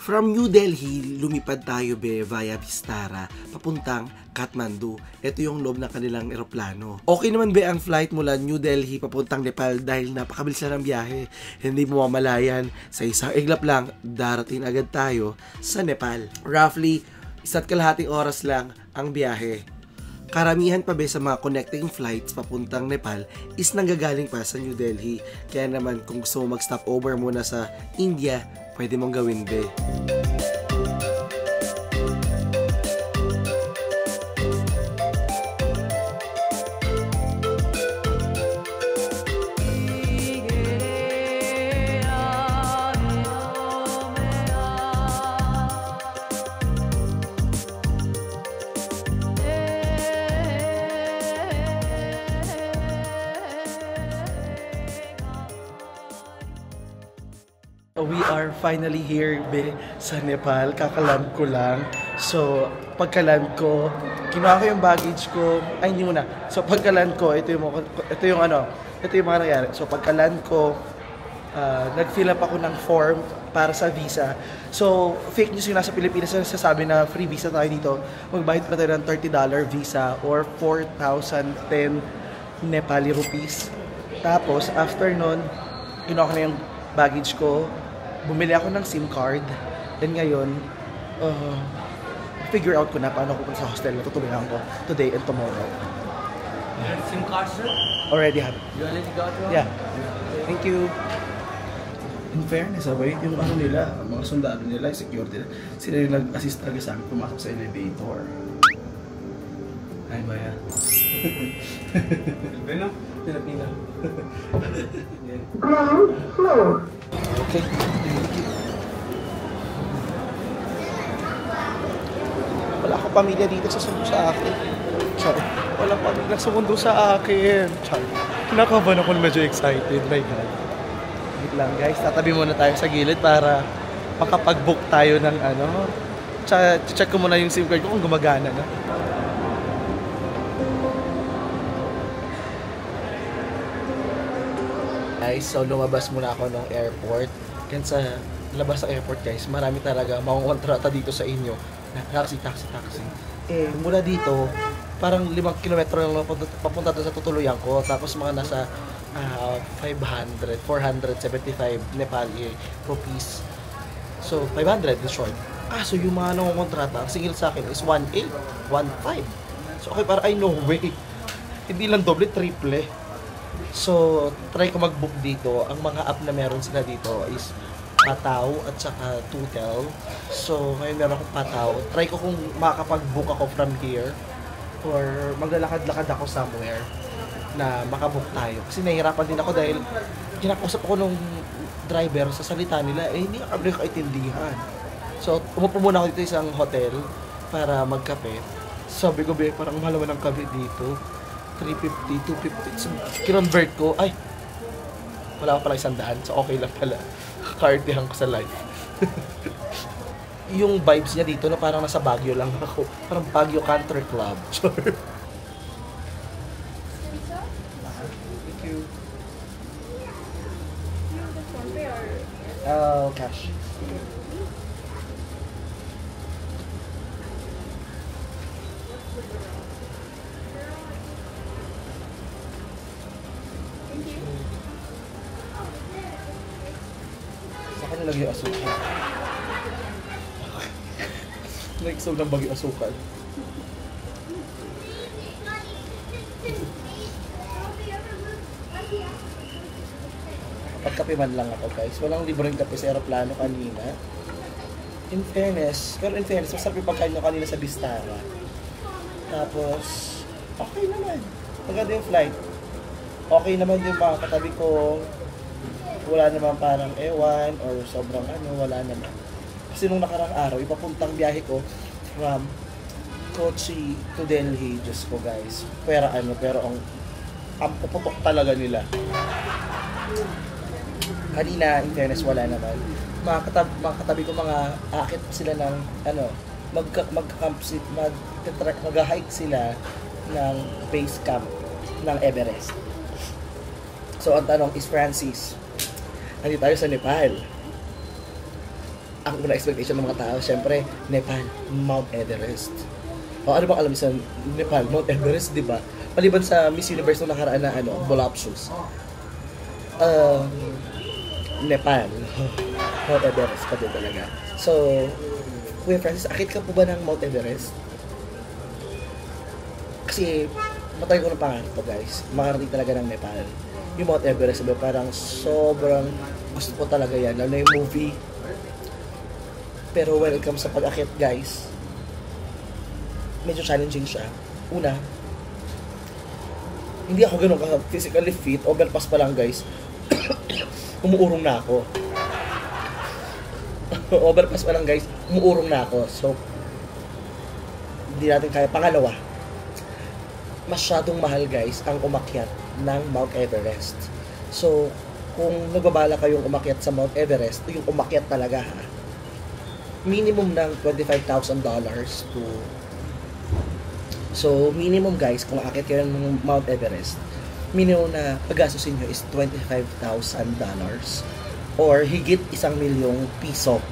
From New Delhi, lumipad tayo via Vistara, papuntang Kathmandu. Ito yung loob ng kanilang eroplano. Okay naman ang flight mula New Delhi papuntang Nepal dahil napakabilis lang ng biyahe. Hindi mo mamalayan, sa isang iglap lang, darating agad tayo sa Nepal. Roughly, 1.5 oras lang ang biyahe. Karamihan pa sa mga connecting flights papuntang Nepal is nanggagaling pa sa New Delhi. Kaya naman kung gusto mo mag-stop over muna sa India, pwede mong gawin We are finally here sa Nepal. Kakaland ko lang. So, pagkaland ko, kinuha ko yung baggage ko. Ay, hindi muna. So, pagkaland ko, ito yung mga nangyari. So, pagkaland ko, nag-fill up ako ng form para sa visa. So, fake news yung nasa Pilipinas na sasabi na free visa tayo dito. Magbayad pa tayo ng $30 visa or 4,010 Nepali rupees. Tapos, after nun, kinuha ko na yung baggage ko. Bumili ako ng SIM card. Then ngayon, figure out ko na paano ako sa hostel na tutuluyan ko today and tomorrow. SIM card, sir? Already have it. You already got one? Yeah. Thank you. In fairness, yung ano nila, mga sundalo nila, security nila, sila yung nag-assist talaga sa amin pumasok sa elevator. Ay ba yan? Filipino? Filipino. Ground floor. Okay. Wala akong pamilya dito sa sundo sa akin. Sorry. Walang pamilya sumundo sa akin. Sorry. Kinakabahan ako, medyo excited. My God. Wait lang guys, tatabi muna tayo sa gilid para makapag-book tayo ng ano. Check ko muna yung SIM card ko kung gumagana na. Guys, so lumabas muna ako ng airport. Yan sa labas ng airport guys, marami talaga makukontrata dito sa inyo. Taxi. Eh, mula dito, parang 5 kilometro lang papunta doon sa tutuluyan ko. Tapos mga nasa 475 Nepali rupees. So, 500 in short. So yung mga nangungontrata, ang singil sa akin is 1.8, 1.5. So, okay, para ay no way. Hindi lang doble, triple. So, try ko mag-book dito. Ang mga app na meron sila dito is Pataw at saka Tutel. So, ngayon meron akong Pataw. Try ko kung makakapag-book ako from here or maglalakad-lakad ako somewhere na makabook tayo. Kasi nahihirapan din ako dahil kinakausap ako nung driver sa salita nila, hindi ka kami nakaintindihan. So, umupo muna ako dito isang hotel para magkape. Sabi ko, parang mahal naman ang kape dito. 350, 250. So, kinonvert ko, ay, wala pa pala 100. So, okay lang pala. Kartihan ko sa life. Yung vibes niya dito na parang nasa Baguio lang ako. Parang Baguio Country Club. Sure. Thank you. Cash. Saka nilagay yung asukal. Nagsog ng bagay asukal. Pagkape man lang ako guys. Walang libreng kape sa aeroplano kanina. In fairness, masarap yung pagkain nyo kanina sa Vistara. Tapos, okay naman. Maganda yung flight. Okay naman yung mga katabi ko. Wala naman parang ewan or sobrang wala naman. Kasi nung nakarang araw, ipapuntang biyahe ko from Kochi to Delhi. Diyos ko guys. Pero ang puputok talaga nila. Kanina, in fairness, wala naman. Mga katabi ko, mga akit sila ng mag-hike sila ng base camp ng Everest. So, ang tanong is, Francis, nandito tayo sa Nepal. ang una expectation ng mga tao, syempre, Nepal, Mount Everest. O ano bang alam niyo sa Nepal, Mount Everest, di ba? Maliban sa Miss Universe nung nakaraan na voluptuous. Nepal, Mount Everest pa din talaga. So, Kuya Francis, akit ka po ba ng Mount Everest? Kasi, matagal ko ng pangarap to guys. Makarating talaga ng Nepal. Yung Mount Everest, sabi, parang sobrang gusto ko talaga yan. Lalo na yung movie. Pero when it comes sa pag-akit guys, medyo challenging siya. Una, hindi ako ganun ka physically fit. Overpass pa lang guys. Umuurong na ako. Overpass pa lang guys. Umuurong na ako. So, hindi natin kaya. Pangalawa, masyadong mahal guys ang umakyat ng Mount Everest. So, kung nagbabala kayong umakyat sa Mount Everest, yung umakyat talaga ha, minimum ng $25,000 to... So, minimum guys, kung aakyat kayo ng Mount Everest, minimum na paggastusin nyo is $25,000 or higit 1,000,000 piso.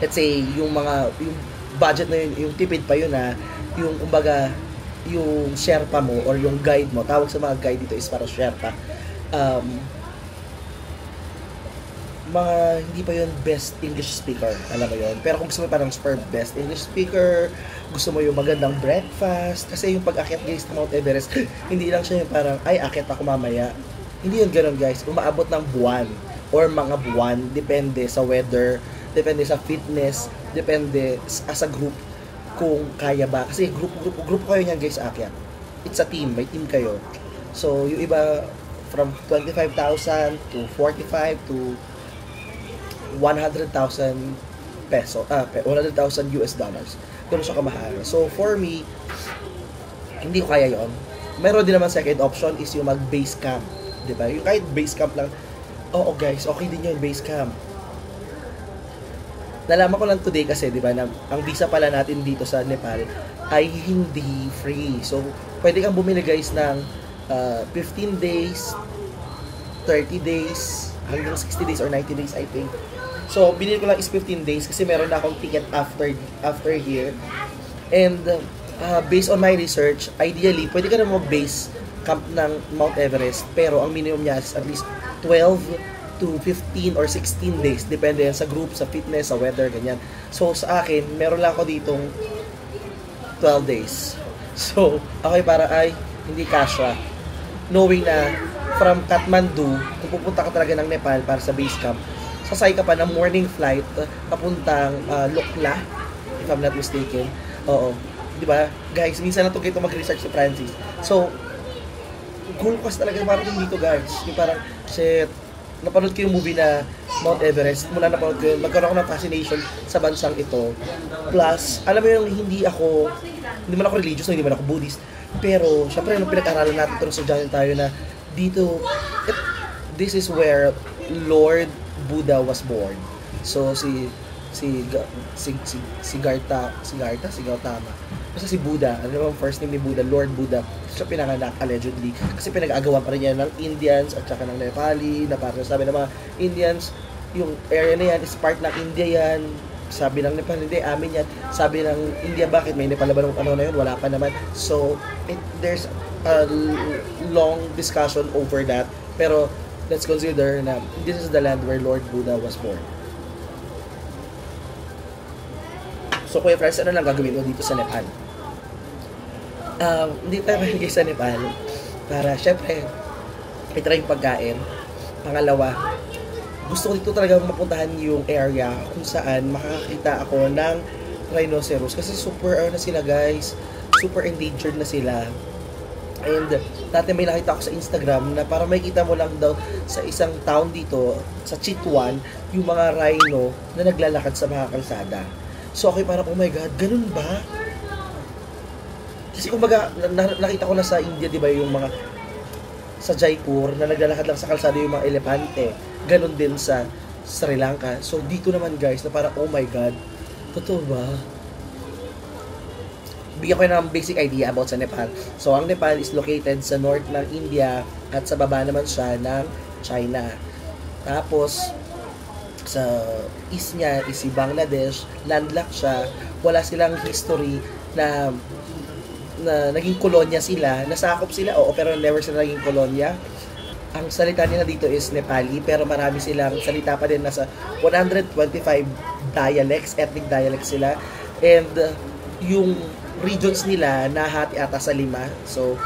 Let's say, yung budget na yun, yung tipid pa yun na, yung kumbaga, yung Sherpa mo or yung guide mo, tawag sa mga guide dito is para Sherpa, mga hindi pa yun best English speaker, alam mo yun. Pero kung gusto mo parang super best English speaker, gusto mo yung magandang breakfast, kasi yung pag-akyat guys ng Mount Everest, hindi lang siya yung parang, ay, akyat ako mamaya. Hindi yun ganun guys, umaabot ng buwan or mga buwan, depende sa weather, depende sa fitness, depende as a group kung kaya ba. Kasi group kayo niyan guys, akyat. It's a team, may team kayo. So, yung iba from 25,000 to 45 to 100,000 peso, 100,000 US dollars. Ganun siya kamahal. So, for me, hindi ko kaya yon. Meron din naman second option is yung mag-base camp. Diba? Yung kahit base camp lang, oo guys, okay din yun, base camp. Nalaman ko lang today kasi, di ba, na ang visa pala natin dito sa Nepal ay hindi free. So, pwede kang bumili guys ng 15 days, 30 days, hanggang 60 days or 90 days, I think. So, binili ko lang is 15 days kasi meron na akong ticket after here. And, based on my research, ideally, pwede ka na mag-base camp ng Mount Everest, pero ang minimum niya is at least 12 to 15 or 16 days. Depende yan sa group, sa fitness, sa weather, ganyan. So, sa akin, meron lang ako ditong 12 days. So, okay, para ay, hindi kasha. Knowing na, from Kathmandu, kung pupunta ka talaga ng Nepal para sa base camp, sasay ka pa ng morning flight papuntang Lukla, if I'm not mistaken. Oo. Di ba? Guys, minsan na ito kayo mag-research si Francis. So, cool kasi talaga parating dito guys. Yung parang, shit, napanood ko yung movie na Mount Everest. Mula napanood ko yun, magkaroon ako ng fascination sa bansang ito. Plus, alam mo yung hindi man ako religious, hindi man ako Buddhist. Pero, syempre, nung pinag-aralan natin ito, estudyante tayo na dito, this is where Lord Buddha was born. So, si Gautama. Basta si Buddha, ano naman first name ni Buddha, Lord Buddha, siya pinanganak allegedly. Kasi pinag-agawan pa rin yan ng Indians at saka ng Nepali, na parang sabi ng mga Indians, yung area na yan is part ng India yan. Sabi ng Nepal, hindi, amin yan. Sabi ng India, bakit? May Nepal ba nung ano na yun? Wala pa naman. So, there's a long discussion over that. Pero, let's consider na this is the land where Lord Buddha was born. So, Kuya Francis, ano lang gagawin mo dito sa Nepal? Hindi tayo maligay sa Nepal para, syempre, itry yung pagkain. Pangalawa, gusto ko dito talaga mapuntahan yung area kung saan makakakita ako ng rhinoceros. Kasi super, na sila guys, super endangered na sila. And dati may nakita ako sa Instagram na para makikita mo lang daw sa isang town dito, sa Chitwan, yung mga rhino na naglalakad sa mga kalsada. So okay, parang, oh my God, ganun ba? Kasi kumbaga, nakita ko na sa India, di ba, yung mga sa Jaipur, na naglalakad lang sa kalsada yung mga elepante. Ganun din sa Sri Lanka. So dito naman guys, na parang, oh my God, totoo ba? Bigyan ko ng basic idea about sa Nepal. So, ang Nepal is located sa north ng India at sa baba naman siya ng China. Tapos, sa east niya is si Bangladesh, landlocked siya, wala silang history na naging kolonya sila, nasakop sila, oo, pero never sila naging kolonya. Ang salita nila dito is Nepali, pero marami silang salita pa din, nasa 125 dialects, ethnic dialects sila. And yung regions nila nahati ata sa 5. So,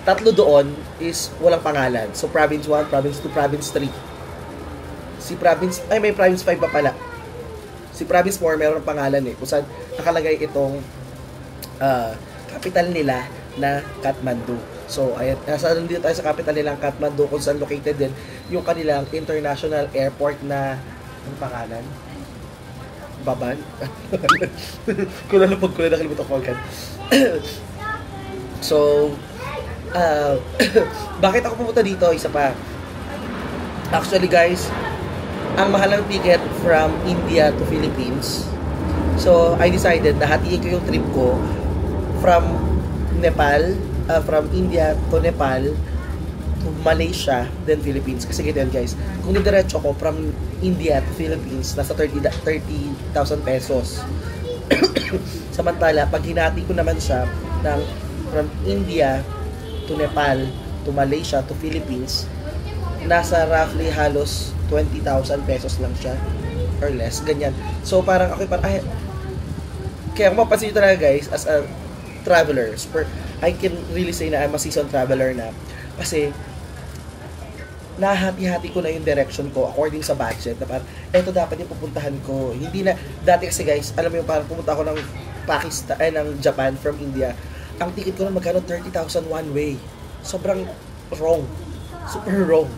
3 doon is walang pangalan. So, Province 1, Province 2, Province 3. May Province 5 pa pala. Si Province 4, meron ng pangalan kung saan nakalagay itong capital nila na Kathmandu. So, ayan, nandito tayo sa capital nilang Kathmandu, kung saan located din yung kanilang international airport na, ang pangalan? Baban? Kung nakalimutan ko agad. So, bakit ako pumunta dito? Isa pa. Actually guys, ang mahal ng ticket from India to Philippines. So, I decided na hatiin ko yung trip ko from Nepal, from India to Nepal to Malaysia, then Philippines. Kasi ganyan guys, kung diretso ko from India to Philippines, nasa 30,000 pesos. Samantala, pag hinati ko naman siya ng from India to Nepal to Malaysia to Philippines, nasa roughly halos 20,000 pesos lang siya or less, ganyan. So parang ako kaya kung mapansin nyo talaga guys, as a traveler, I can really say na I'm a seasoned traveler na, kasi nahati-hati ko na yung direction ko according sa budget, na parang eto dapat yung pupuntahan ko. Hindi na dati kasi guys, alam mo yung parang pumunta ako ng ng Japan from India, ang ticket ko na magkano 30,000 one way. Sobrang wrong. Super wrong.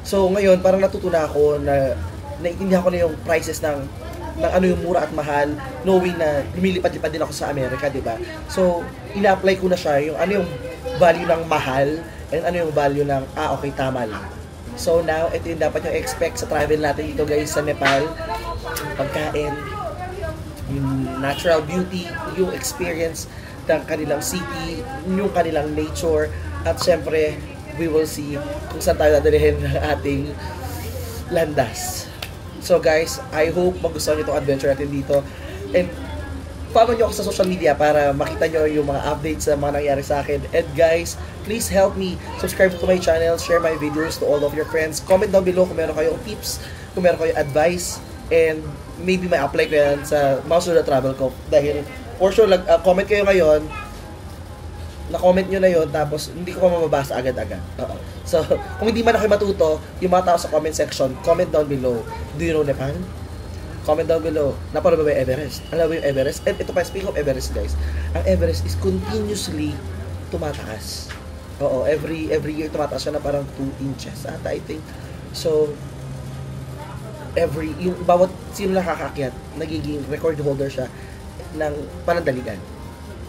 So ngayon parang natutunan ako na naiintindihan ko na yung prices ng ano yung mura at mahal, knowing na lumilipad-lipad din ako sa Amerika, di ba? So ina-apply ko na siya yung ano yung value ng mahal and ano yung value ng okay, tama lang. So now ito yung dapat yung expect sa travel natin dito guys sa Nepal. Pagkain, yung natural beauty, yung experience ng kanilang city, yung kanilang nature, at syempre we will see kung saan tayo dadalhin ng ating landas. So guys, I hope magustuhan nyo itong adventure natin dito, and follow nyo ako sa social media para makita nyo yung mga updates sa mga nangyari sa akin. And guys, please help me subscribe to my channel, share my videos to all of your friends, comment down below kung meron kayong tips, kung meron kayong advice, and maybe may apply ko yan sa Mouse na travel ko, dahil for sure comment kayo ngayon, na-comment nyo na yon, tapos hindi ko pa mababasa agad-agad. So, kung hindi man ako matuto, yung mga tao sa comment section, comment down below. Do you know Nepal? Comment down below. Napanood ba yung Everest? Alam mo yung Everest? And ito pa, speaking of Everest guys, ang Everest is continuously tumataas. Oo, every year tumataas siya na parang 2 inches ata, I think. So, yung bawat sino nakakakyat, nagiging record holder siya ng panandaligan.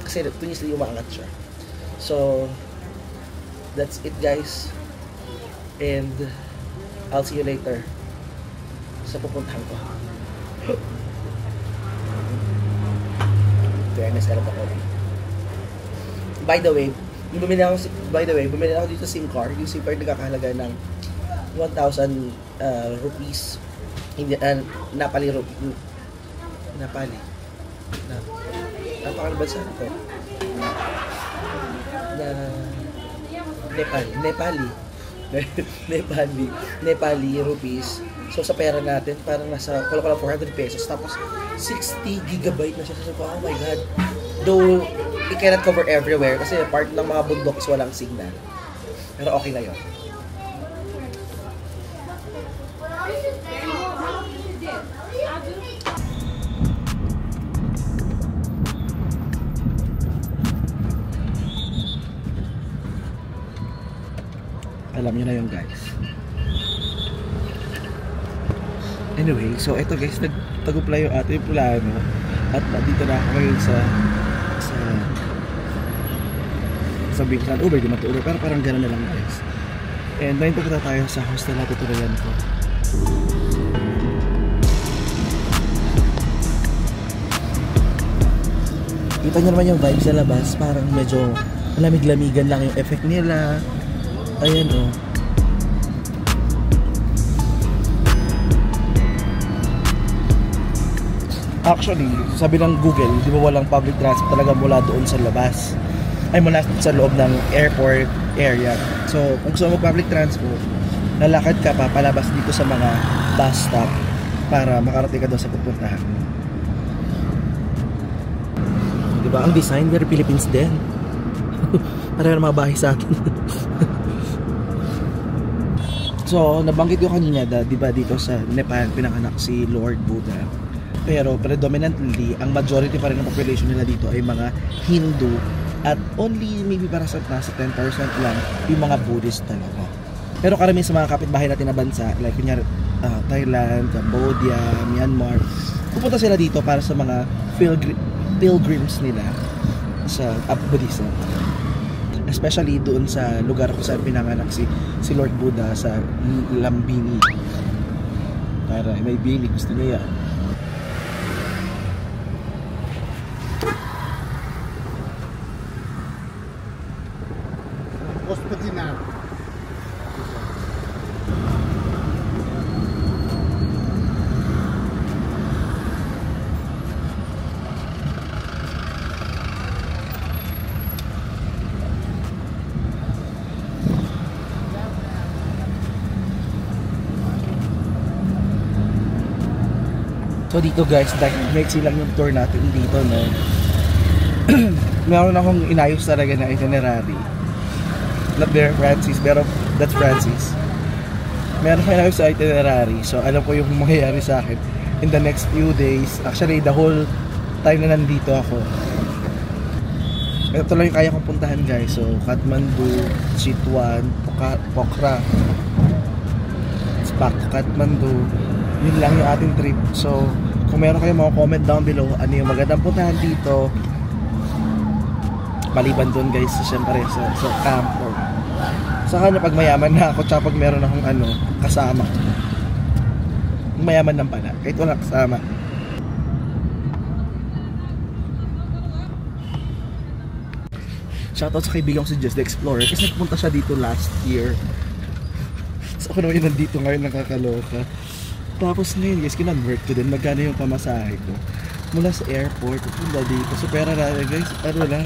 Kasi continuously umaangat siya. So, that's it guys. And I'll see you later sa pupuntahan ko. Fairness, alam ako. By the way, bumili ako dito SIM card. Yung SIM card nagkakahalaga ng 1,000 rupees. Napali. Napakalabansa ko. Nepali rupees. So sa pera natin parang nasa kulang 400 pesos, tapos 60 gigabyte na siya. So oh my god, though it cannot cover everywhere kasi part ng mga bundok is walang signal, pero okay na yun. Alam nyo na yun guys. Anyway, so eto guys, nagtagupla yung ating plano at dito na ako ngayon sa Bingsan. Uber, di matuloy, pero parang gano'n na lang guys. And ngayon pupunta tayo sa hostel na tutuluyan ko. Kita nyo naman yung vibe sa labas, parang medyo malamig-lamigan lang yung effect nila. Ayan o. Actually, sabi ng Google, di ba walang public transport talaga mula doon sa labas. Ay, mula sa loob ng airport area. So, kung gusto mo public transport, lalakad ka pa palabas dito sa mga bus stop para makarating ka doon sa pupuntahan mo. Di ba? Ang design, very Philippines din. Parang mga bahay sa atin. So, nabanggit ko kanina, di ba dito sa Nepal, pinanganak si Lord Buddha. Pero predominantly, ang majority pa rin ng population nila dito ay mga Hindu at only maybe para sa nasa 10% lang yung mga Buddhist talaga. Pero karamihan sa mga kapitbahay natin na bansa, like kunyari Thailand, Cambodia, Myanmar, pupunta sila dito para sa mga pilgrims nila sa Buddhism. Especially doon sa lugar kung saan pinanganak si Lord Buddha sa Lumbini. Para may bini, gusto niya yan. Hospital. So dito guys, maiksi lang yung tour natin dito, no. Meron akong inayos talaga na itinerary. Not there Francis, pero that's Francis. Meron akong inayos sa itinerary. So alam ko yung mangyayari sa akin in the next few days. Actually, the whole time na nandito ako. Ito lang yung kaya kong puntahan guys. So Kathmandu, Chitwan, Pokhara. It's back to Kathmandu. Yun lang yung ating trip. So kung meron kayong mga comment down below ano yung magandang puntahan dito, maliban doon guys, syempre sa camp or sa kanya pag mayaman na ako, tsaka pag meron akong kasama, mayaman lang pala kahit wala kasama. Shoutout sa kaibigan ko si Just the Explorer kasi nagpunta siya dito last year. So ako naman yung nandito ngayon, nakakaloka. Tapos ngayon guys, kinonvert ko din magkano yung pamasahe ko mula sa airport punta dito. So pera na guys, ano lang,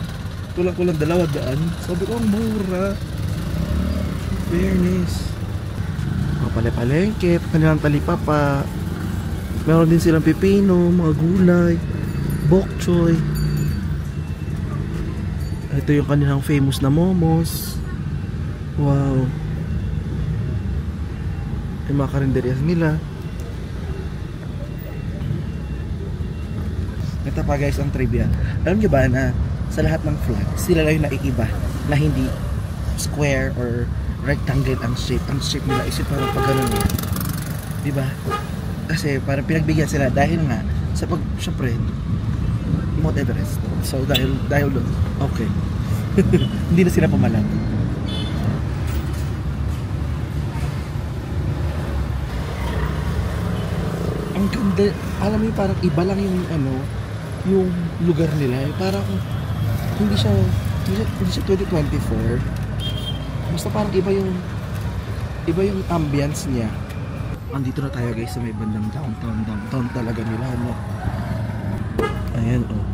kulang-kulang 200. Sabi ko, ang mura. Fairness. Mga pale-palengke, kanilang talipapa. Meron din silang pipino, mga gulay, bok choy. Ito yung kanilang famous na momos. Wow. Yung mga karinderias nila. Ito pa guys ang trivia. Alam nyo ba na sa lahat ng flag, sila lang yung naiiba na hindi square or rectangle ang shape. Ang shape nila is parang pag ganun yun. Diba? Kasi parang pinagbigyan sila dahil nga sa syempre Mount Everest. So dahil doon, okay. Hindi na sila pumalag. Ang ganda, alam mo yung parang iba lang yung yung lugar nila, parang hindi siya 2024. Basta parang iba yung ambience niya. Andito na tayo guys sa may bandang downtown talaga nila, no. Ayan oh.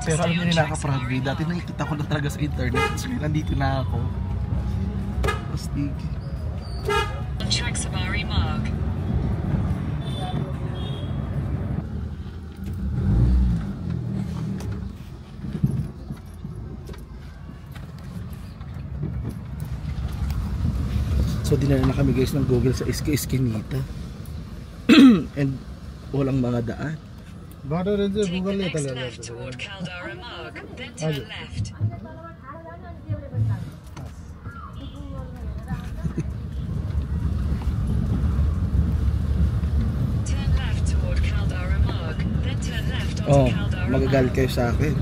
Pero alam niyo, nakaka-proud. Dati nakikita ko na talaga sa internet. So nandito na ako. Astig. So dinala na kami guys ng Google sa Eskinita. And walang mga daan. Border is Google le tala. Oh, magagalit kayo sa akin.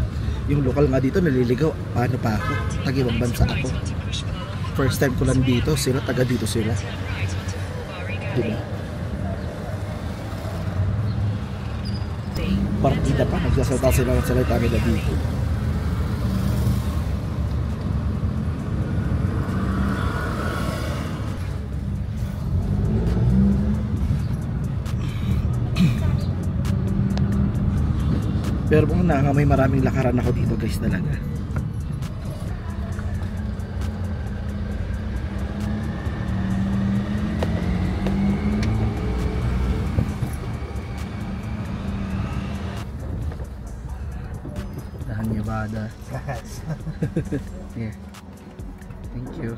Yung lokal nga dito naliligaw. Paano pa ako? Tag-ibang bansa ako. First time ko lang dito, sila taga dito sila. Diba? Partida pa, nagsasalita sila ng salita nila dito. Pero kung may maraming lakaran ako dito guys talaga. Dahan niya bada. Here. Thank you.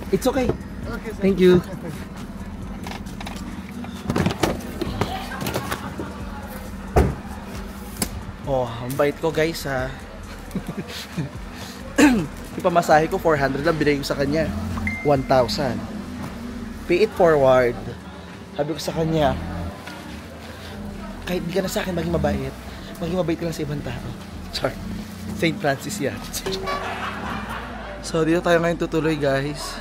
It's okay. Okay, sir. Thank you. Oh, ang bait ko guys ha. Yung pamasahe ko 400 lang, binigay ko sa kanya 1,000. Pay it forward. Sabi ko sa kanya, kahit di ka na sa akin maging mabait ka lang sa ibang tao. Char. St. Francis yan. So dito tayo ngayon tutuloy guys.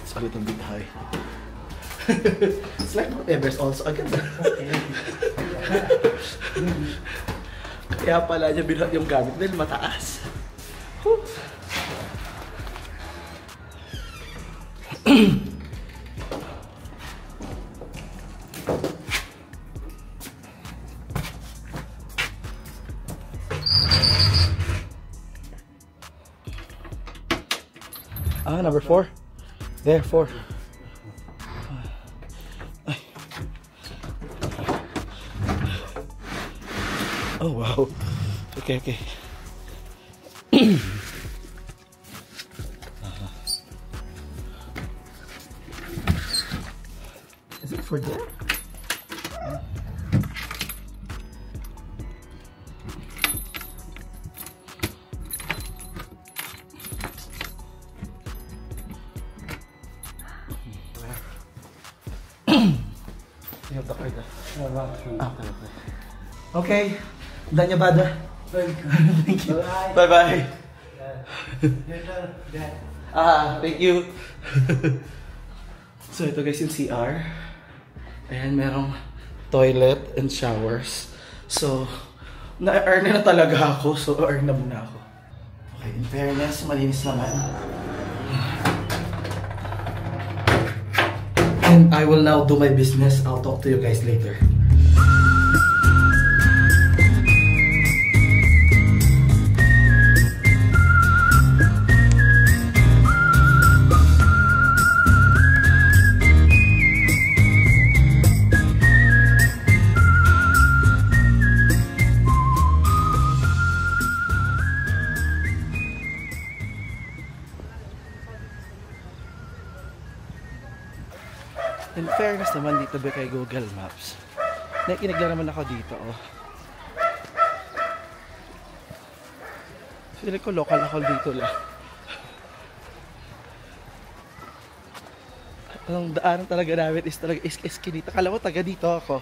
It's a little bit high. It's like Mount Everest also. Agad na. Kaya pala niya binuhat yung gamit dahil mataas. Whew. Number 4. There, 4. Ay. Oh, wow. Okay. Is it for there? Okay. Danya bada. Thank you. Bye-bye. Thank you. So ito guys yung CR. Ayan, merong toilet and showers. So, na-earn na talaga ako. So, earn na muna ako. Okay, in fairness, malinis naman. And I will now do my business. I'll talk to you guys later. In fairness naman dito ba kay Google Maps, nakikinig na naman ako dito oh. Feeling ko local ako dito lang. Ang daanan talaga namin is talaga Eskinita. Kala ko taga dito ako.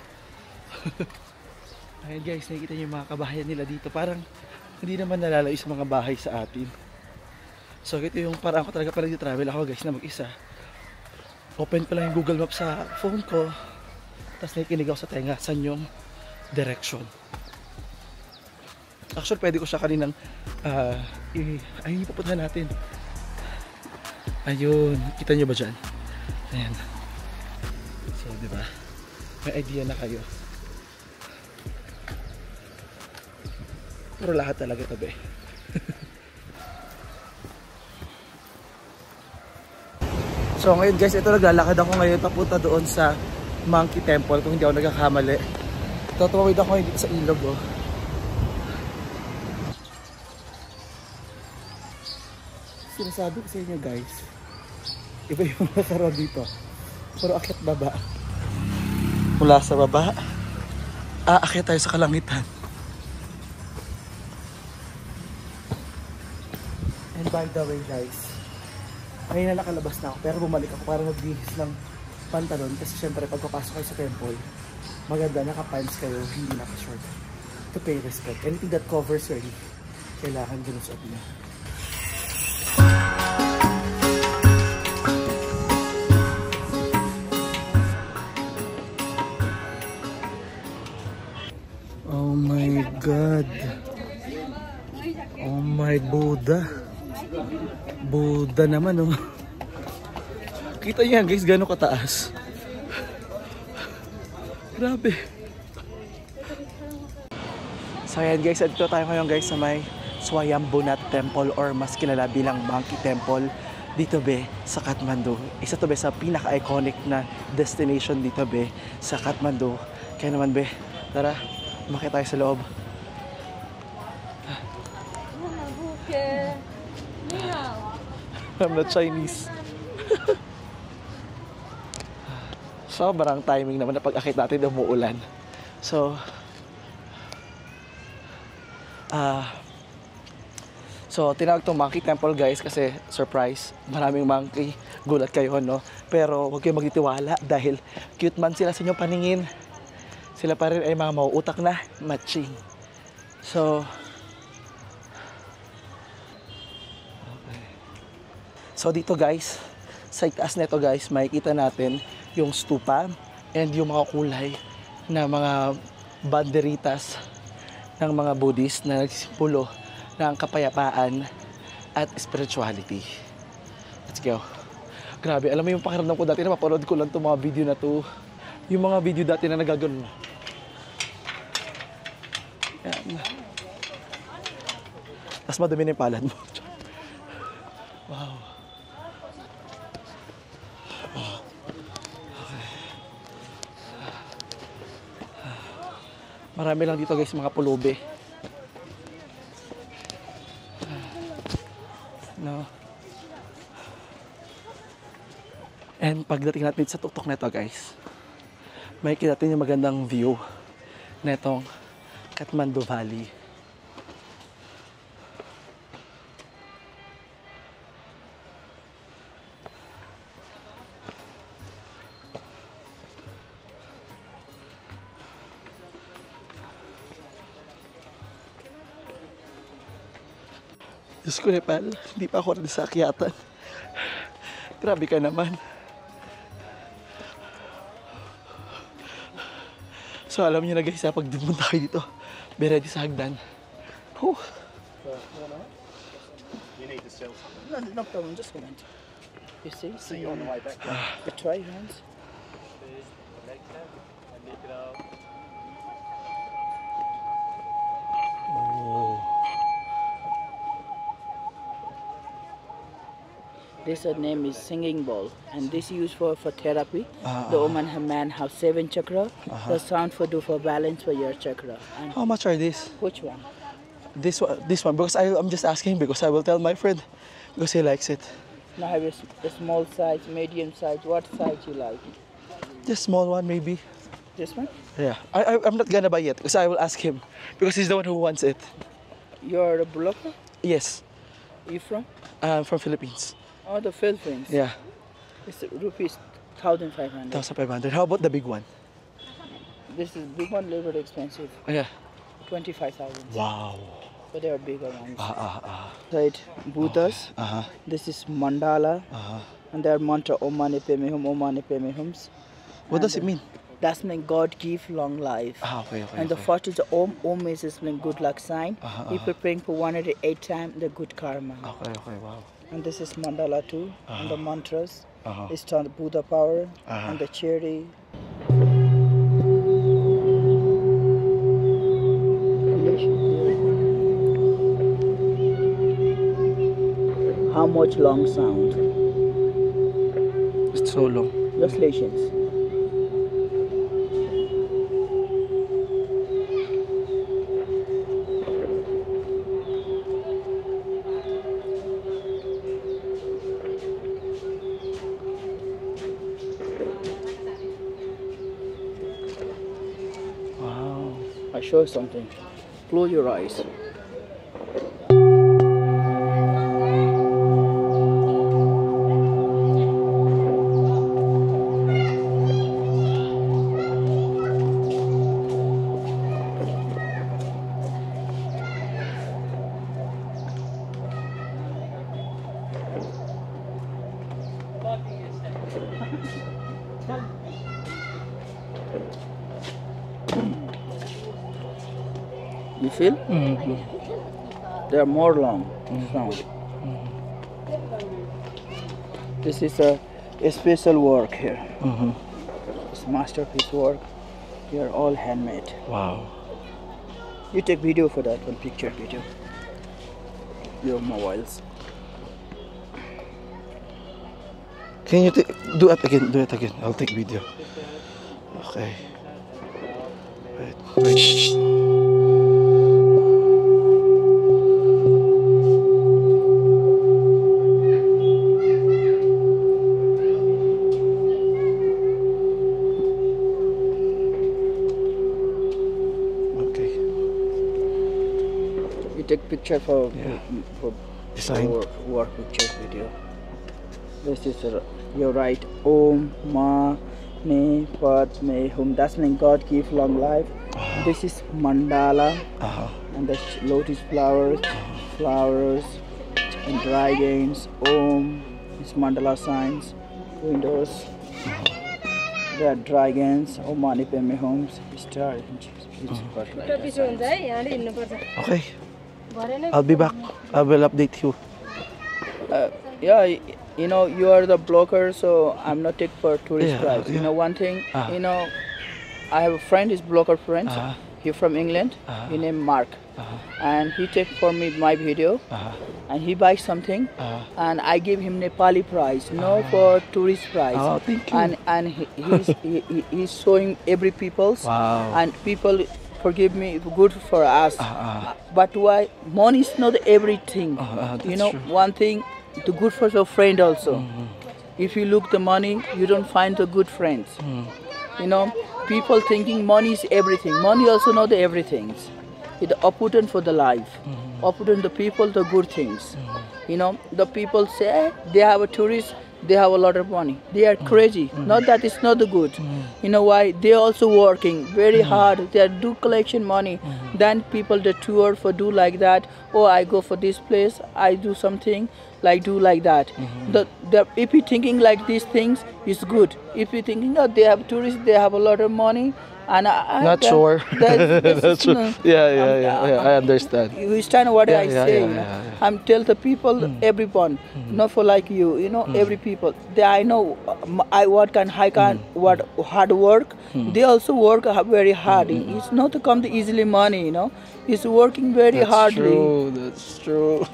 Ayun guys, nakikita niyo yung mga kabahayan nila dito. Parang hindi naman nalalayo sa mga bahay sa atin. So ito yung parang ako talaga pala travel ako guys na mag-isa. Open ko lang yung Google Maps sa phone ko. Tapos nakikinig ako sa tenga saan yung direction. Actually pwede ko siya kaninang ayun yung pupuntahan natin. Ayun, kita nyo ba dyan? Ayan. So diba, may idea na kayo. Pero lahat talaga tabi. So ngayon guys, ito naglalakad ako ngayon papunta doon sa Monkey Temple kung hindi ako nagkakamali. Tatawid ako ngayon dito sa ilog oh. Sinasabi ko sa inyo guys, iba yung nakaroon dito. Pero akyat baba. Mula sa baba, aakyat tayo sa kalangitan. And by the way guys, ngayon na nakalabas na ako pero bumalik ako para magbihis ng pantalon kasi syempre pagpapasok kayo sa temple maganda naka-pants kayo, hindi naka-short to pay respect. Anything that covers your knee kailangan ganun sa atin. Oh my God, Oh my Buddha. Buddha naman oh. Kita niyo yan guys, gano'ng kataas. Grabe. So ayan guys, dito tayo ngayon guys sa may Swayambunat Temple or mas kilala bilang Monkey Temple dito be sa Kathmandu. Isa to be sa pinaka-iconic na destination dito be sa Kathmandu. Kaya naman be, tara, umakyat tayo sa loob. I'm not Chinese. Sobrang timing naman na pag-akit natin umuulan. So tinawag itong Monkey Temple guys kasi surprise, maraming monkey, gulat kayo no? Pero huwag kayong magtitiwala dahil cute man sila sa inyong paningin, sila pa rin ay mga mauutak na matching. So dito guys, sa itaas nito guys, makikita natin yung stupa and yung mga kulay na mga banderitas ng mga Buddhist na nagsisimpulo ng kapayapaan at spirituality. Let's go. Grabe, alam mo yung pakiramdam ko dati na mapanood ko lang itong mga video na to. Yung mga video dati na nagagano. Yan. Tapos madumi na yung palad mo. Wow. Marami lang dito guys mga pulubi. No. And pagdating natin sa tuktok na ito guys, makikita natin yung magandang view na itong Kathmandu Valley. Diyos ko Nepal, hindi pa ako nasakyatan. Grabe ka naman. So alam niyo na guys, pag pumunta kayo dito, be ready sa hagdan. You need to sell something. No problem, just a minute. You see you on the way back. The tray hands. This name is singing bowl, and this used for therapy. The woman and man have 7 chakra. The sound for balance for your chakra. And how much are these? which one? This one because I'm just asking because I will tell my friend because he likes it. Now have a small size, medium size. What size you like? Just small one maybe. This one? Yeah, I'm not gonna buy it because I will ask him because he's the one who wants it. You're a blocker? Yes. You from? I'm from Philippines. Oh, the Philippines. Yeah. It's rupees 1,500. 1,500. How about the big one? This is big one, little bit expensive. Yeah. 25,000. Wow. But they are bigger ones. Right, Buddhas. This is mandala. And their mantra Om Mani Padme Hum, Om Mani Padme Hums. What does it mean? That's mean God give long life. Okay. And the first is the Om. Om is mean good luck sign. If you're praying for 108 times, the good karma. Okay, wow. And this is mandala too. And the mantras is the Buddha power and the charity. How much long sound? It's so long. Just lessons. Wow. I show you something. Close your eyes. You feel? They're more long sound. This is a special work here. It's masterpiece work. They are all handmade. Wow. You take video for that one, picture video. Your mobiles. Can you do it again? Do it again. I'll take video. Okay. Wait. Okay. You take picture for Design. work picture video. This is your right. Om Ma Ne Padme Hum. That's mean God give long life. This is mandala and the lotus flowers and dragons. Om is mandala signs. Windows. There are dragons. Om Mani Padme Hum. Star. Okay. I'll be back. I will update you. Yeah, you know, you are the blocker, so I'm not take for tourist price. You yeah. know one thing, you know, I have a friend, his blocker friend. He from England. He named Mark, and he take for me my video, and he buys something, and I give him Nepali price, no for tourist price. Oh, thank you. And he's showing every people's, Wow. and people forgive me, good for us. But why money is not everything? That's You know, true. one thing, the good for your friend also. If you look the money, you don't find the good friends. You know, people thinking money is everything. Money also not the everything. It's opportune for the life. Opportune the people, the good things. You know, the people say they have a tourist, they have a lot of money. They are crazy. Not that it's not the good. You know why? They also working very hard. They do collection money. Then people the tour for do like that. Oh, I go for this place. I do something like do like that. If you thinking like these things, it's good. If you thinking that they have tourists, they have a lot of money. And Not sure. That's true. I understand. You understand what I Yeah, say? yeah, You know? yeah. I'm tell the people, everyone, not for like you. You know, every people. They I know, what what hard work. They also work very hard. It's not to come to easily money. You know, it's working very hardly. That's true.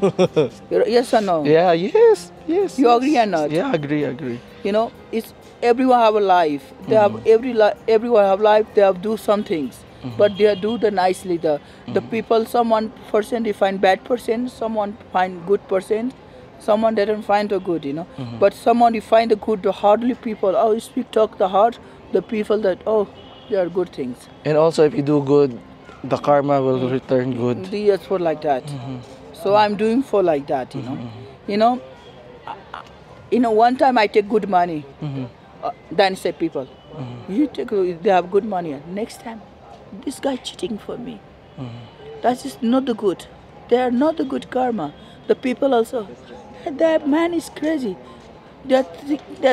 Yes or no? Yeah, yes. You agree or not? Yeah, agree. You know, it's everyone have a life. They have everyone have life. They have do some things, but they do the nicely. The people, someone person they find bad person, someone find good person, someone doesn't find the good. You know, but someone you find the good. The hardly people. Oh, you speak talk the heart. The people that they are good things. And also, if you do good, the karma will return good. Yes, for like that. So I'm doing for like that. You know, one time I take good money. Then say people, you take, they have good money. Next time, this guy cheating for me. That is not the good. They are not the good karma. The people also, that man is crazy. They're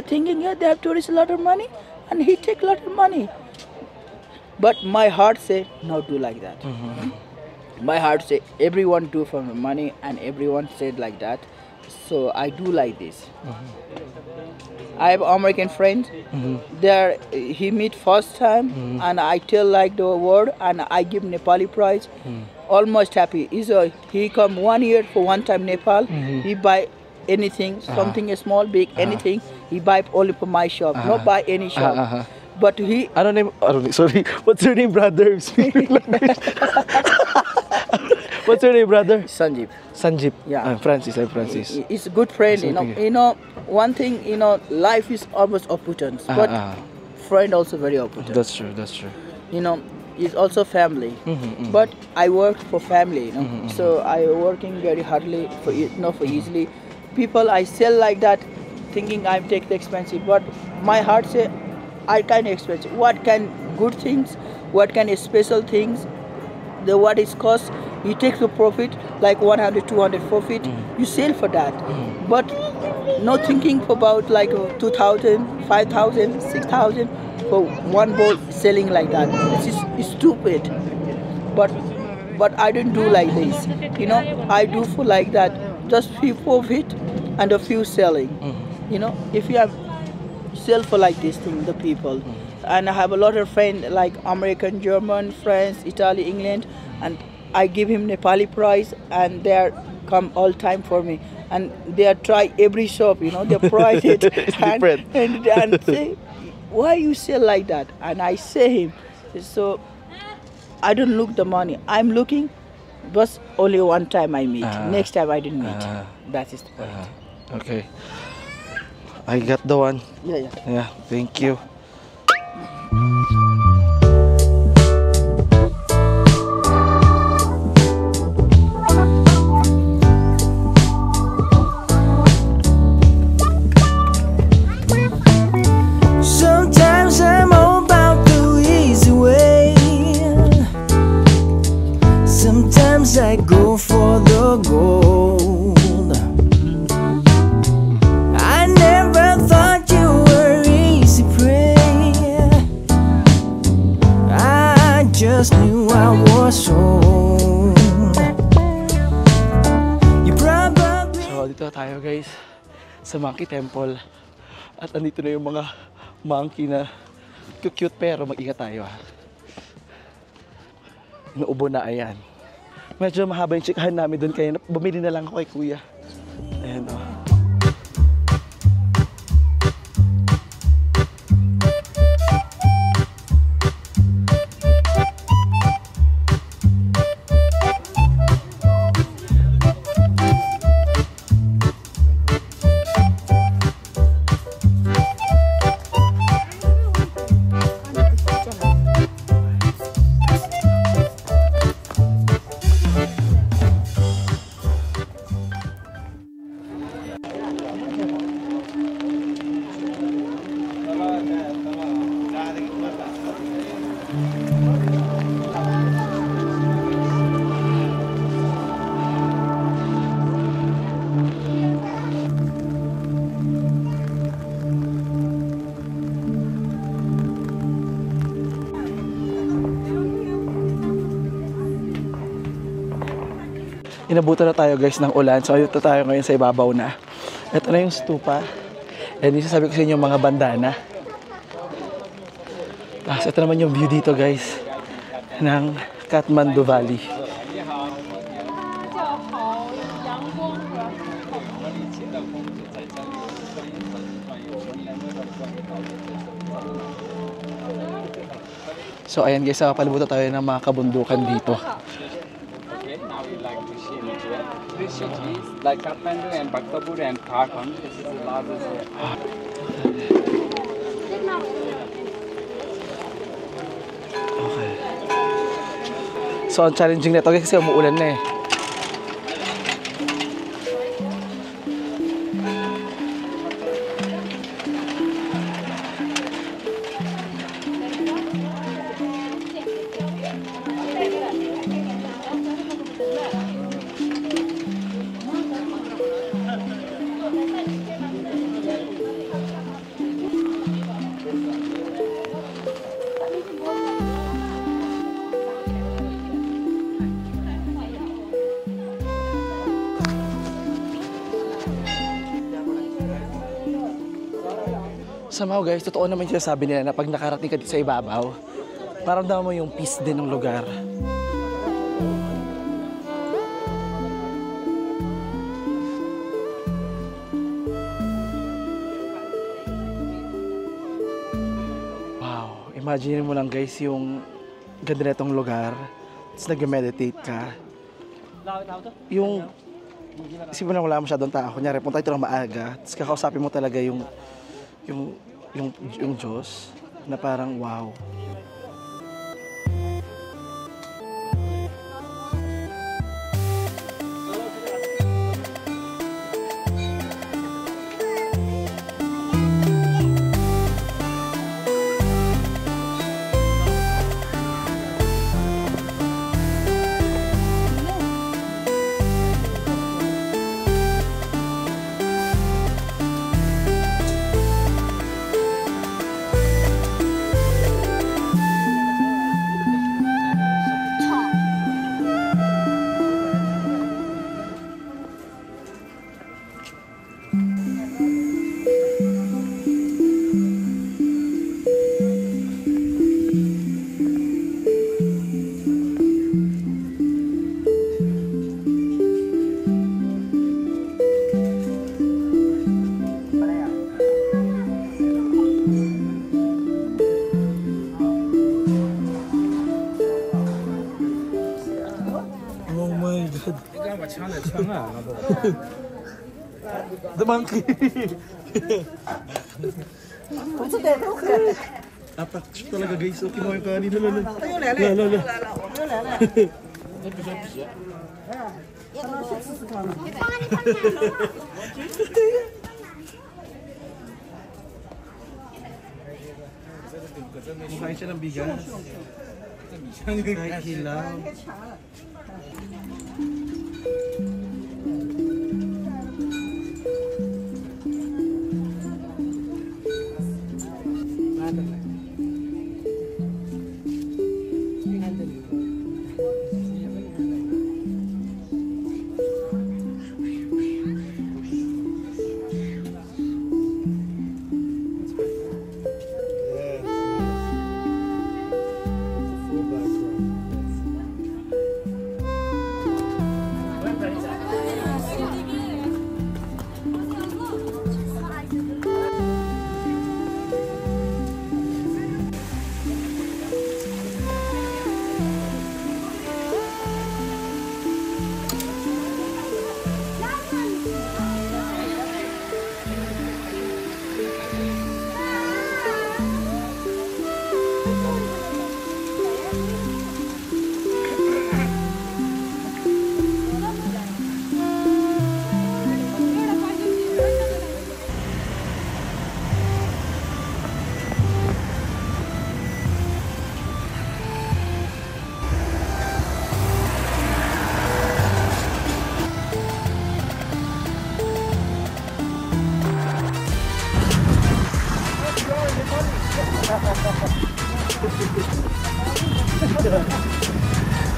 thinking, yeah, they have tourists a lot of money, and he take a lot of money. But my heart say, no, do like that. My heart say, everyone do for money, and everyone said like that. So I do like this. I have American friend. There he meet first time, and I tell like the word, and I give Nepali price. Almost happy. He come 1 year for one time Nepal. He buy anything, something small, big, anything. He buy only for my shop, not buy any shop. But he. I don't know. Sorry. What's your name, brother? What's your name, brother? Sanjeev. Sanjeev. Yeah. I'm Francis. He's a good friend. You know, one thing. Life is almost opportune, but friend also very opportune. That's true. You know, it's also family. But I work for family. So I working very hardly for not for easily. People I sell like that, thinking I take the expensive. But my heart say, I can expensive. What can good things? What can special things? What is cost? You take the profit like 100, 200 profit. You sell for that, but not thinking about like 2,000, 5,000, 6,000 for one bowl selling like that. This is stupid. But but I didn't do like this. You know, I do for like that, just few profit and a few selling. You know, if you have sell for like this thing, the people. And I have a lot of friends like American, German, France, Italy, England, and I give him Nepali price, and they are come all time for me, and they are try every shop, you know, they price it It's different. and say, why you sell like that? And I say him, so I don't look the money. I'm looking, but only one time I meet. Next time I didn't meet. That is the point. Okay. I got the one. Yeah. Yeah, thank you. Sometimes I'm all about the easy way. Sometimes I go for the gold. I never thought you were easy prey. I just knew I was sold. You probably. So, dito tayo guys sa Monkey Temple. At andito na yung mga monkey na cute pero mag-ingat tayo ha. Inuubo na, ayan. Medyo mahaba yung chikahan namin doon kaya bumili na lang ako kay kuya. Ayan o. Inabutan na tayo guys ng ulan. So ito tayo ngayon sa ibabaw na. Ito na yung stupa. And yung sasabi ko sa inyo mga bandana. Tapos ito naman yung view dito guys ng Kathmandu Valley. So ayan guys, palibutan tayo ng mga kabundukan dito. This city is like Kathmandu and Bhaktapur and Pathum. This is the largest. Okay. So ang challenging nito kasi umuulan na eh. Somehow guys, totoo naman yung sinasabi nila na pag nakarating ka dito sa ibabaw, maramdaman mo yung peace din ng lugar. Wow, imagine mo lang guys yung ganda na itong lugar, tapos nag-meditate ka. Yung, isipin mo na wala masyadong tao, kunyari punta ito ng maaga, tapos kakausapin mo talaga yung Diyos na parang wow. God. The monkey. Apat siya talaga guys. Okay mo yung kanin. Lala. Kumain siya ng bigas. Kahit hilaw.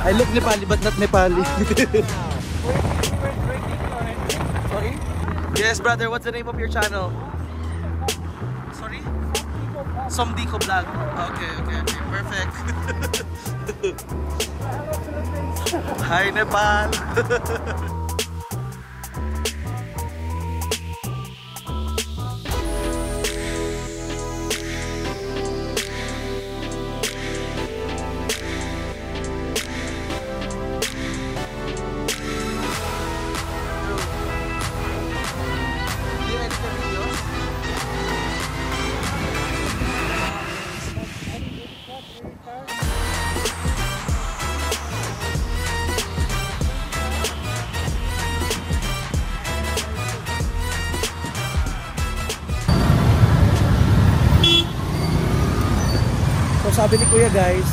I look Nepali but not Nepali. Sorry? Yes, brother, what's the name of your channel? Sorry? Somdiko Vlog. Okay, perfect. Hi, Nepal. Sabi ni Kuya guys,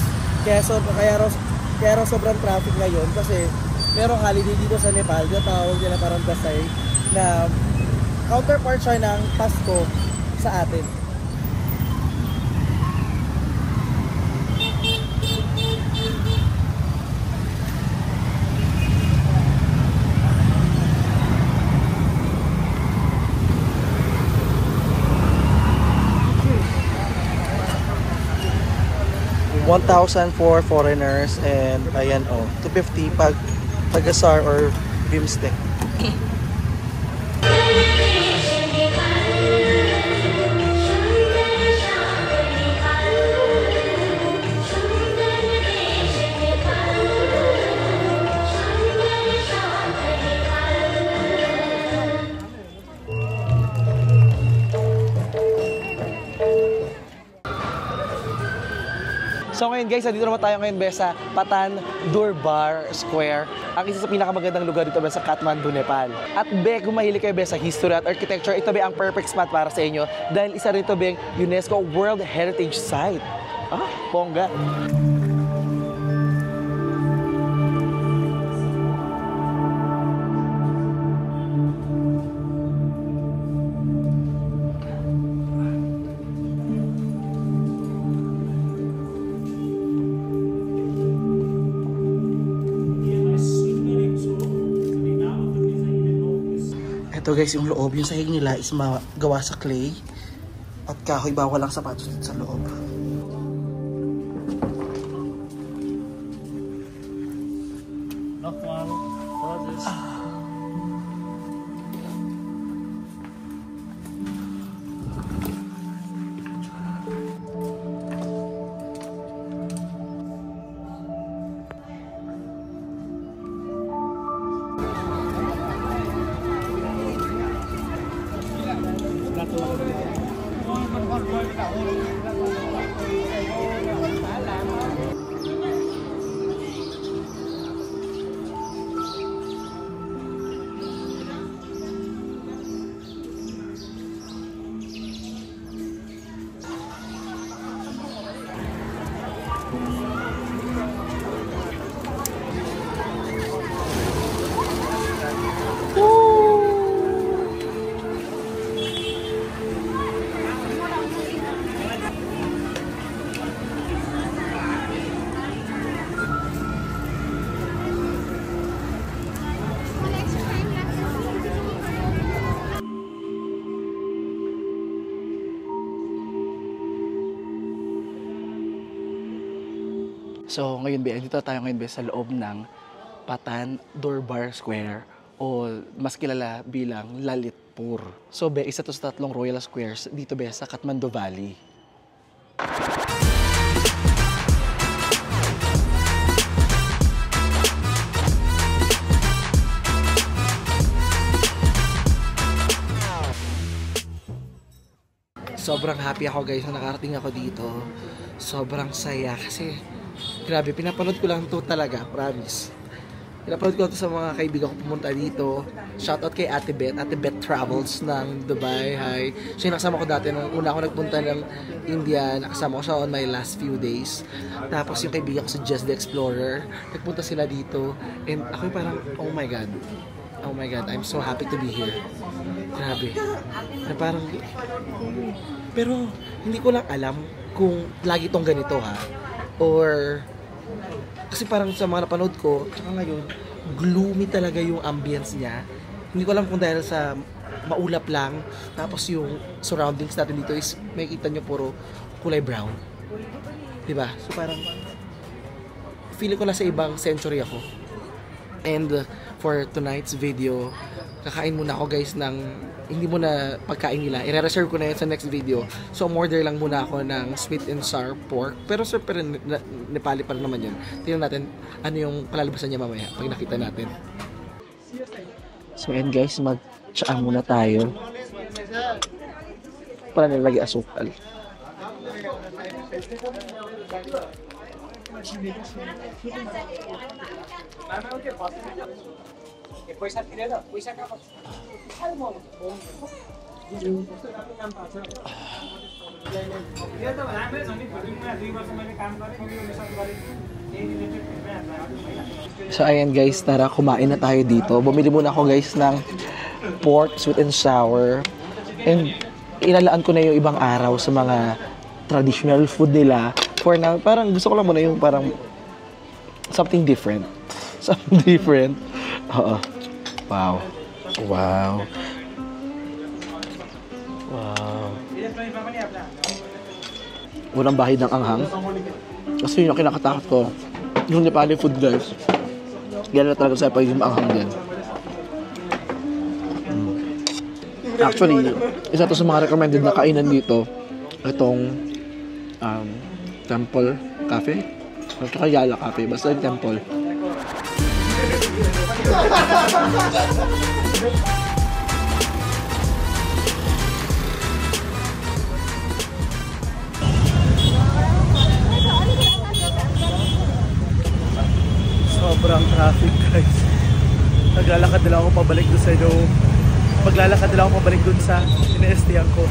kaya raw sobrang traffic ngayon kasi merong holiday dito sa Nepal, yung tawag nila parang Dasai, na counterpart siya ng Pasko sa atin. $1,000 for foreigners and ayan oh, $250 pag tagasar or bimsteak. So ngayon guys, dito naman tayo ngayon sa Patan Durbar Square. Ang isa sa pinakamagandang lugar dito sa Kathmandu, Nepal. At kung mahilig kayo sa history at architecture, ito ang perfect spot para sa inyo dahil isa rito ang UNESCO World Heritage Site. Ah, bongga. Ito guys, yung loob, yung sahig nila is gawa sa clay at kahoy, bawal lang sapatos dito sa loob. So, ngayon be, dito tayo ngayon be sa loob ng Patan Durbar Square o mas kilala bilang Lalitpur. So, be, isa to sa 3 royal squares dito be sa Kathmandu Valley. Sobrang happy ako guys na nakarating ako dito. Sobrang saya kasi grabe, pinapanood ko lang to talaga, promise. Pinapanood ko to sa mga kaibigan ko pumunta dito. Shoutout kay Ate Beth Travels ng Dubai. Hi. Siya nakasama ko dati nung una ako nagpunta ng India. Nakasama ko siya on my last few days. Tapos yung kaibigan ko si Jess the Explorer, nagpunta sila dito. And ako parang, oh my God, I'm so happy to be here. Grabe. Na parang, pero hindi ko lang alam kung lagi tong ganito ha. Or, kasi parang sa mga napanood ko, tsaka ngayon, gloomy talaga yung ambience niya. Hindi ko alam kung dahil sa maulap lang, tapos yung surroundings natin dito is, may kita nyo puro kulay brown. Diba? So parang, feeling ko na sa ibang century ako. And for tonight's video, kakain muna ako guys ng hindi muna pagkain nila. I-reserve ko na yun sa next video. So order lang muna ako ng sweet and sour pork. Pero super Nepali pa rin naman yun. Tingnan natin ano yung palalabasan niya mamaya pag nakita natin. So and guys, mag-tsaa muna tayo. Para nilagay asukal. So ayan guys, tara kumain na tayo dito. Bumili muna ako guys ng pork, sweet and sour. And ilalaan ko na yung ibang araw sa mga traditional food nila. For now, parang gusto ko lang muna yung parang something different. Something different. Oo. Wow. Wow. Wow. Unang bahid ng anghang. Kasi yun yung kinakatakot ko. Yung Nepali food guys. Yan na talaga sa pagiging maanghang din. Actually, isa to sa mga recommended na kainan dito. Itong Temple Cafe. At saka Yala Cafe. Basta yung Temple. Sobrang traffic guys. Naglalakad nila ako pabalik doon sa maglalakad nila ako pabalik doon sa ina-estiyan ko.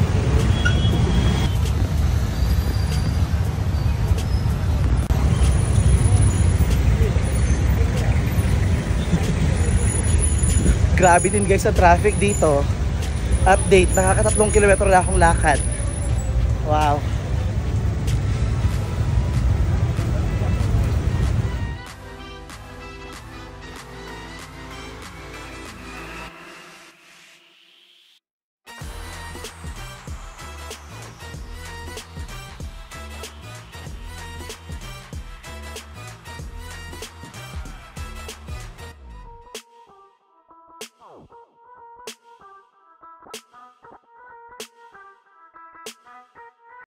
Grabe din guys sa traffic dito. Update, nakaka 3 kilometro na akong lakad. Wow.